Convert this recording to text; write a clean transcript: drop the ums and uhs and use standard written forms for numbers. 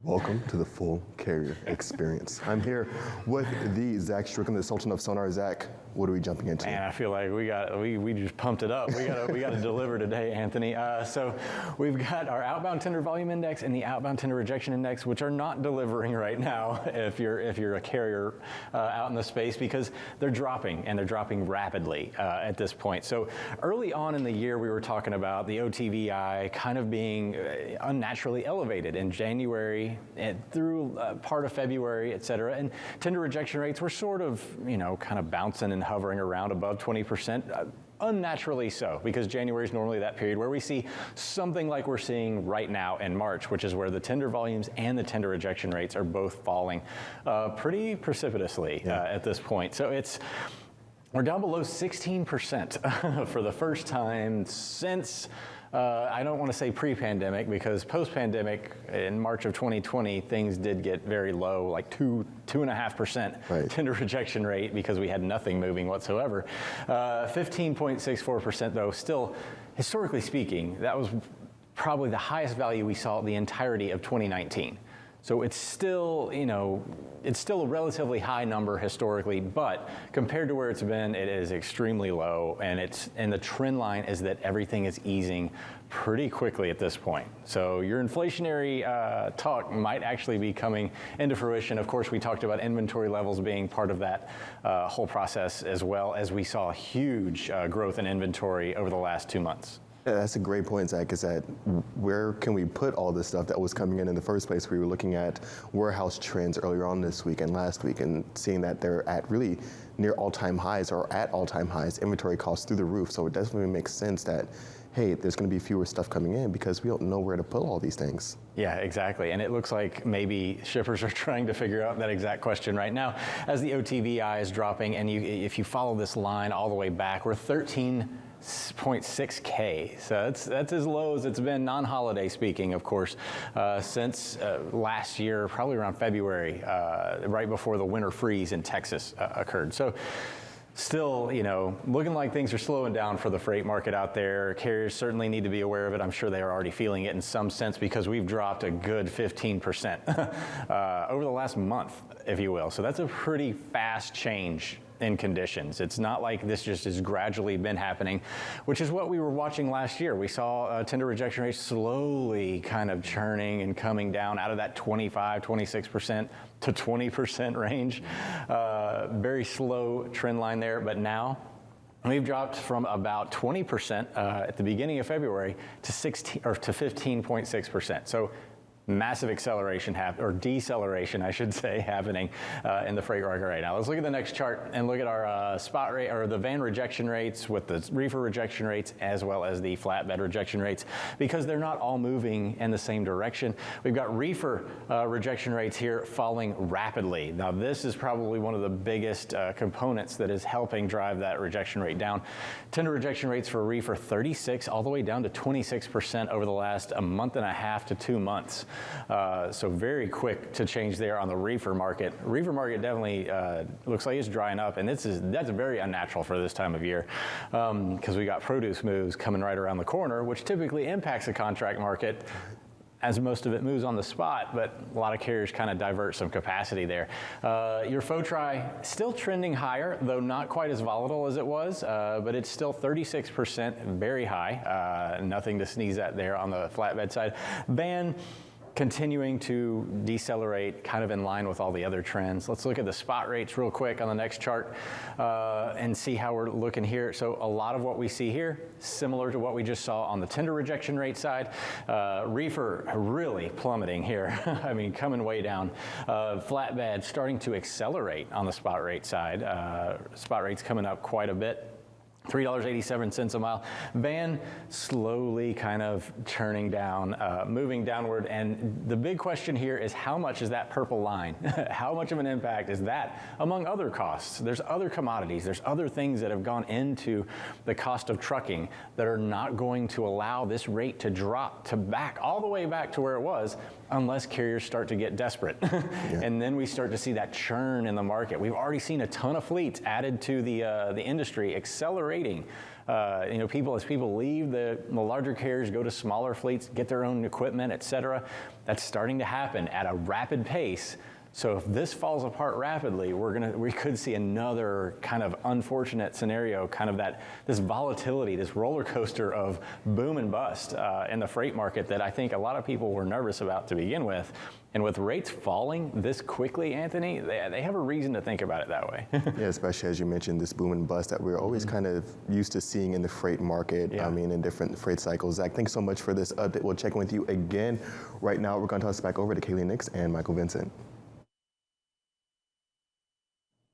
Welcome to the Full Carrier Experience. I'm here with the Zach Strickland, the Sultan of Sonar. Zach, what are we jumping into? Man, I feel like we just pumped it up. We got to deliver today, Anthony. So we've got our outbound tender volume index and the outbound tender rejection index, which are not delivering right now if you're a carrier out in the space, because they're dropping, and they're dropping rapidly at this point. So early on in the year, we were talking about the OTVI kind of being unnaturally elevated in January and through part of February, et cetera. And tender rejection rates were sort of, kind of bouncing and hovering around above 20%. Unnaturally so, because January is normally that period where we see something like we're seeing right now in March, which is where the tender volumes and the tender rejection rates are both falling pretty precipitously at this point. So we're down below 16% for the first time since I don't want to say pre-pandemic, because post-pandemic in March of 2020, things did get very low, like 2.5% tender rejection rate, because we had nothing moving whatsoever. 15.64% though, still, historically speaking, that was probably the highest value we saw the entirety of 2019. So it's still, it's still a relatively high number historically, but compared to where it's been, it is extremely low, and the trend line is that everything is easing pretty quickly at this point. So your inflationary talk might actually be coming into fruition. Of course, we talked about inventory levels being part of that whole process, as well as we saw huge growth in inventory over the last 2 months. Yeah, that's a great point, Zach, is that where can we put all this stuff that was coming in the first place? We were looking at warehouse trends earlier on this week and last week, and seeing that they're at really near all-time highs or at all-time highs, inventory costs through the roof. So it definitely makes sense that, hey, there's going to be fewer stuff coming in because we don't know where to put all these things. Yeah, exactly. And it looks like maybe shippers are trying to figure out that exact question right now as the OTVI is dropping. And if you follow this line all the way back, we're 13.6K. So that's as low as it's been, non-holiday speaking, of course, since last year, probably around February, right before the winter freeze in Texas occurred. So still, looking like things are slowing down for the freight market out there. Carriers certainly need to be aware of it. I'm sure they are already feeling it in some sense, because we've dropped a good 15% over the last month, if you will. So that's a pretty fast change in conditions. It's not like this just has gradually been happening, which is what we were watching last year. We saw tender rejection rates slowly kind of churning and coming down out of that 25, 26% to 20% range. Very slow trend line there, but now we've dropped from about 20% at the beginning of February to 15.6%. So massive acceleration or deceleration, I should say, happening in the freight market right now. Let's look at the next chart and look at our spot rate, or the van rejection rates with the reefer rejection rates, as well as the flatbed rejection rates, because they're not all moving in the same direction. We've got reefer rejection rates here falling rapidly. Now, this is probably one of the biggest components that is helping drive that rejection rate down. Tender rejection rates for reefer 36 all the way down to 26% over the last a month and a half to 2 months. So very quick to change there on the reefer market. Reefer market definitely looks like it's drying up, and that's very unnatural for this time of year, because we got produce moves coming right around the corner, which typically impacts the contract market, as most of it moves on the spot, but a lot of carriers kind of divert some capacity there. Your FOTRI still trending higher, though not quite as volatile as it was, but it's still 36%, very high. Nothing to sneeze at there on the flatbed side. Van continuing to decelerate, kind of in line with all the other trends. Let's look at the spot rates real quick on the next chart and see how we're looking here. So a lot of what we see here, similar to what we just saw on the tender rejection rate side. Reefer really plummeting here. I mean, coming way down. Flatbed starting to accelerate on the spot rate side. Spot rates coming up quite a bit. $3.87 a mile. Van slowly kind of turning down, moving downward. And the big question here is, how much is that purple line? How much of an impact is that among other costs? There's other commodities. There's other things that have gone into the cost of trucking that are not going to allow this rate to drop to back all the way back to where it was, unless carriers start to get desperate. And then we start to see that churn in the market. We've already seen a ton of fleets added to the industry accelerate rating. As people leave the larger carriers, go to smaller fleets, get their own equipment, et cetera, that's starting to happen at a rapid pace. So if this falls apart rapidly, we could see another kind of unfortunate scenario, kind of this volatility, this roller coaster of boom and bust in the freight market that I think a lot of people were nervous about to begin with. And with rates falling this quickly, Anthony, they have a reason to think about it that way. Yeah, especially as you mentioned, this boom and bust that we're always kind of used to seeing in the freight market. Yeah. I mean, in different freight cycles. Zach, thanks so much for this update. We'll check in with you again. Right now, we're going to toss back over to Kaylee Nix and Michael Vincent.